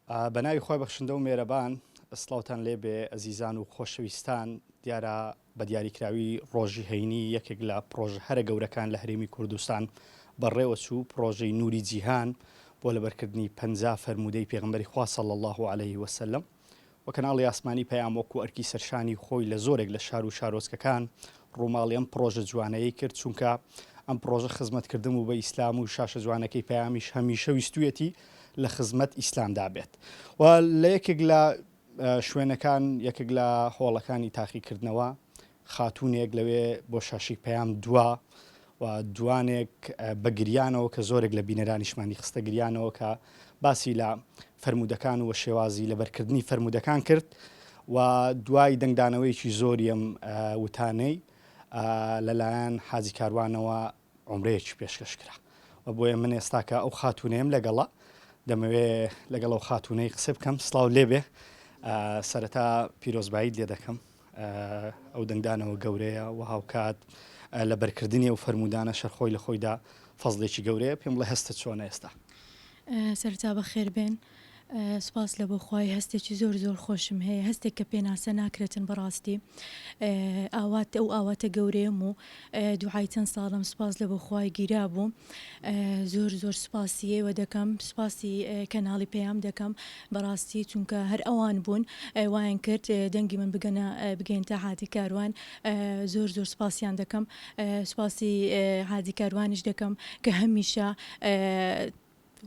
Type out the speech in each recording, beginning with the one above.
بەناوی خۆی بەخشندە و مێرەبان ئەسڵاوتان لێ بێ ئەزیزان و خۆشەویستان دیارە بە دیاریکراوی ڕۆژی هەینی یەکێک لە پرۆژە هەرە گەورەکان لە هەرێمی کوردستان بەڕێوەچوو پرۆژەی نوری جیهان بۆ لەبەرکردنی 50 فەرمودەی پێغەمبەری خوا صلی الله عليه وسلم و کەناڵی ئاسمانی پەیام وەکو ئەرکی سەرشانی خۆی لە زۆرێک لە شار و شارۆچکەکان ڕووماڵی ئەم پرۆژە جوانەیە کرد چونکە ئەم پرۆژە خزمەتکردن و بە ئیسلام و شاشە جوانەکەی پەیامیش هەمیشە ویستویەتی لە خزمەت ئیسلامدا بێت و لە یەکێک لە شوێنەکان یەکێک لە هۆڵەکانی تاقیکردنەوە خاتوونێک لەوێ بۆ شاشی پەیام دووە و دوانێک بە گریانەوە کە زۆرێک لە بینەرانیشمانی خستە گریانەوە کە باسی لە فەرمودەکان و شێوازی لەبەرکردنی فەرمودەکان کرد و دوای دەنگدانەوەیکی زۆریم وتانەی لەلایەن حاجی کاروانەوە عمرەیەکی پێشکەش کرا و بۆیە من ئێستاکە ئەو خاتونەیەم لەگەڵە دەمەوێ لەگەڵ ئەو خاتونەی قسە بکەم سڵاو لێبێ سەرەتا پیرۆزبایی لێ دەکەم ئەو دەنگدانەوە گەورەیە و هاوکات لە بەرکردنی و فەرمودانە شەرخۆی لە خۆیدا فەزڵێکی گەورەیە پێم بڵێ هەستت چۆنە ئێستا سەرتا بە خێر بێن سپاس لە بۆ خوای هەستێکی زۆر زۆر خۆشم هەیە هەستێک کە پێناسە ناکرێتن بەڕاستی ئاوات ئەو ئاواتە گەورەیەم و دوعای چەند ساڵم سپاس لە بۆ خوای گیرا بوو زۆر زۆر سپاسیەوە دەکەم سپاسی کەناڵی پێیام دەکەم بەڕاستی چونکە هەر ئەوان بوون وایان کرد دەنگی من بگەین تا حاجی کاروان زۆر زۆر سپاسیان دەکەم سپاسی حاجی کاروانیش دەکەم کە هەمیشە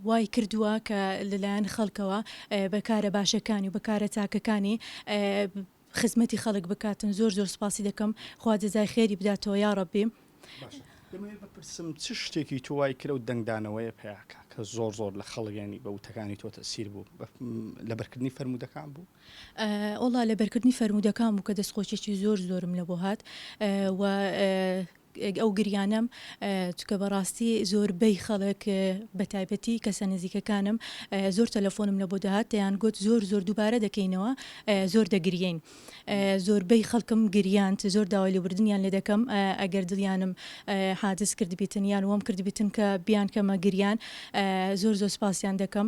وای کردووە کە لەلایەن خەڵکەوە بەکارە باشەکانی و بەکارە چاکەکانی خزمەتی خەڵک بکاتن زۆر زۆر سپاسی دەکەم خوا جەزای خێری بداتەوە یا ڕەبی دەمەوێت بپرسم چ شتێکی تو وای کرە و دەنگدانەوەیە پێیاکە کە زۆر زۆر لە خەڵگەنی بە وتەکانی تۆ تەسیر بوو لەبەرکردنی فەرمودەکان بوو وڵا لەبەرکردنی فەرمودەکان بوو کە دەستخۆشیێکی زۆر زۆرم لە بۆ هات و ئەو گریانم چکە بەڕاستی زۆربەی خەڵک بە تایبەتی کەسە نزیکەکانم زۆر تەلەفۆنم لە بۆ دەهات دەیان گوت زۆر دووبارە دەکەینەوە زۆر دەگرین زۆربەی خەڵکم گریانت زۆر داوای لێبوردنیان لێ دەکەم ئەگەر دڵیانم حادث کردبیتن یان وەم کردبیتن کە بیان کەمە گریان زۆر سپاسیان دەکەم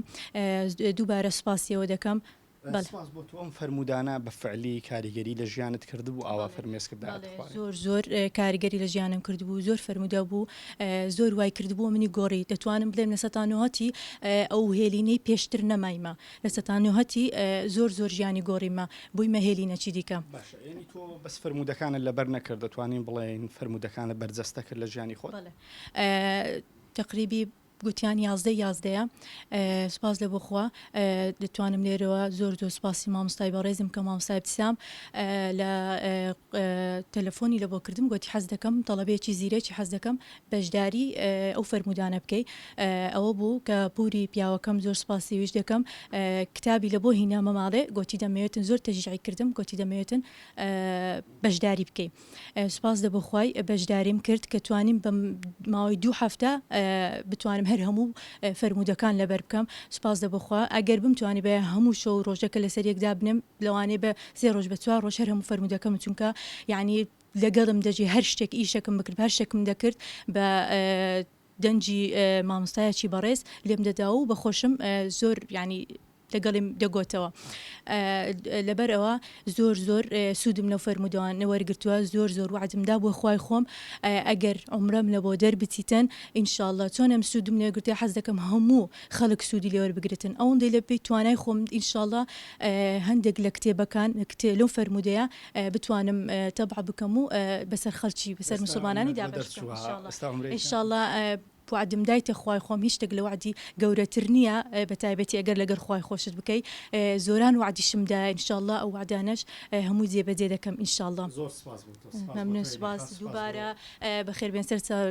دووبارە سپاسیەوە دەکەم سپاس بۆ تۆ ئەم فەرمودانە بە فعلی کاریگەری لە ژیانت کردبوو ئاوا فەرمێسکردا زۆر کاریگەری لە ژیانم کردبوو زۆر فەرمودا بوو زۆر وای کردبوو منی گۆڕی دەتوانم بڵێم لە سەتانۆهەتی ئەو هێلینەی پێشتر نەمایمە لە سەتانۆهەتی زۆر ژیانی گۆڕیمە بوویمە هێلینەچی دیکە ینی تۆ بەس فەرمودەکانت لەبەر نەکرد دەتوانین بڵێن فەرمودەکانە بەرجەستە کرد لە ژیانی خۆت تقریبی گوتیان 11 سپاس لە بۆخوا دەتوانم لێرەوە زۆر سپاسی مامۆستای بەڕێزم کە مامۆستای ابتسام لە تەلەفۆنی لە بۆکردم گوتی حەز دەکەم تەڵەبێکی زیرەکی حەز دەکەم بەشداری ئەو فەرمودانە بکەی ئەوە بوو کە پوری پیاوەکەم زۆر سپاسی ویش دەکەم کتابی لە بۆ هینامە ماڵێ گوتی دەمەوێتن زۆر تەشجیعی کردم گوتی دەمەوێتن بەشداری بکەی سپاس لە بۆخوای بەشداریم کرد کە توانیم بە ماوەی 2 هەفتە بتوانم هەر هەموو فەرمودەکان لەبەر بکەم سپاس دەبخوا ئەگەر بمتوانی بە هەموو شەو ڕۆژەکە لەسەر یەکدا بنم لەوانەیە بە 3 ڕۆژ بە 4 ڕۆژ هەر هەموو فەرمودەکەم چونکە یعنی لەگەڵم دەجێ هەر شتێک ئیشەکەم بکرد هەر شتێکم دەکرد بە دەنجی مامۆستایەکی بەڕێز لێم دەدا و بەخۆشم زۆر ینی لەگەڵم دەگۆتەوە لەبەر ئەوە زۆر سوودم لەو فەرمودەوانە وەرگرتووە زۆر وعدمدا بۆ خوای خۆم ئەگەر عمرم لە بۆ دەربچیتن ئینشاءالله چۆنم سوودم لێگرتووە حەز دەکەم هەموو خەڵک سوودی لێوەربگرتن ئەوەندەی لە پێی توانای خۆم ئینشاءالله هەندێک لە کتێبەکان لەو فەرمودەیە بتوانم تەبع بکەم و بەسەر خەڵکی بەسەر مسلمانانی دابەشکەم ئینشاءالله وعدم دایتە خوای خۆم هیچ شتێک لە وعدی گەورەتر نییە بە تایبەتی ئەگەر لەگەر خوای خۆشت بکەی زۆران وعدیشمدا ئینشاءالله ئەو وعدانەش هەمووی جێبەجێ دەکەم ئینشاءالله مەمنون سپاس دووبارە بەخێربێن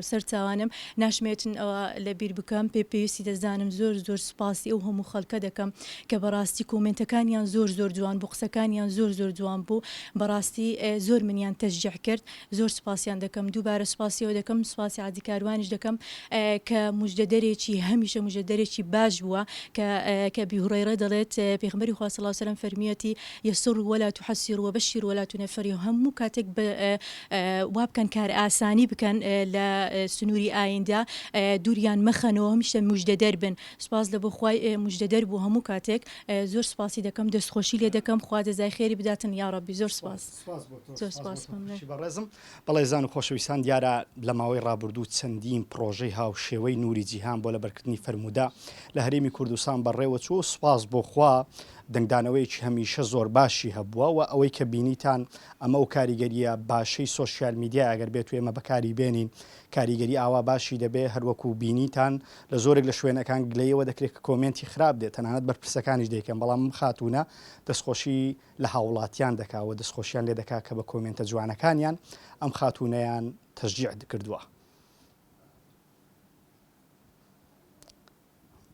سەر چاوانم ناشمێتن ئەوە لەبیر بکەم پێویستی دەزانم زۆر سپاسی ئەو هەموو خەڵکە دەکەم کە بەڕاستی کۆمنتەکانیان زۆر جوان بوو قسەکانیان زۆر جوان بوو بەڕاستی زۆر منیان تەشجیع کرد زۆر سپاسیان دەکەم دووبارە سپاسیەوە دەکەم سپاسی حاجی کاروانیش دەکەم کە مژدەدەرێکی هەمیشە مژدەدەرێکی باش بووە کە ئەبی هورەیرە دەڵێت پێغمبەری خوا صلی الله علیه و سلم فەرمیەتی یەسر ولا تحسر وبشر ولا تنفر هەموو کاتێک وا بکەن کار ئاسانی بکەن لە سنووری ئایندا دووریان مەخەنەوە هەمیشە مژدەدەر بن سپاس لە بۆ خوای مژدەدەر بوو هەموو کاتێک زۆر سپاسی دەکەم دەستخۆشی لێ دەکەم خوا دەزای خێری بداتن یا ڕەبی زۆر سپاس زۆر سپاس بەڕێزم بەڵێزان و خۆشەویستان دیارە لە ماوەی ڕابردوو چەندین پرۆژەی هاوشێوەی نوری جیهان بۆ لەبەرکردنی فەرمودا لە هەرێمی کوردستان بەڕێوە چوو سپاس بۆ خوا دەنگدانەوەیکی هەمیشە زۆر باشی هەبووە و ئەوەی کە بینیتان ئەمە و کاریگەریە باشەی سۆسیال میدیا ئەگەر بێت و ئێمە بەکاری بێنین کاریگەری ئاوا باشی دەبێ هەروەکو بینیتان لە زۆرێک لە شوێنەکان گلەیەوە دەکرێت کە کۆمنتی خراپ دێت تەنانەت بەرپرسەکانیش دەیکەن بەڵام خاتونە دەستخۆشی لە هاوڵاتیان دەکاوە دەستخۆشیان لێ دەکا کە بە کۆمنتە جوانەکانیان ئەم خاتونەیان تەشجیع کردووە.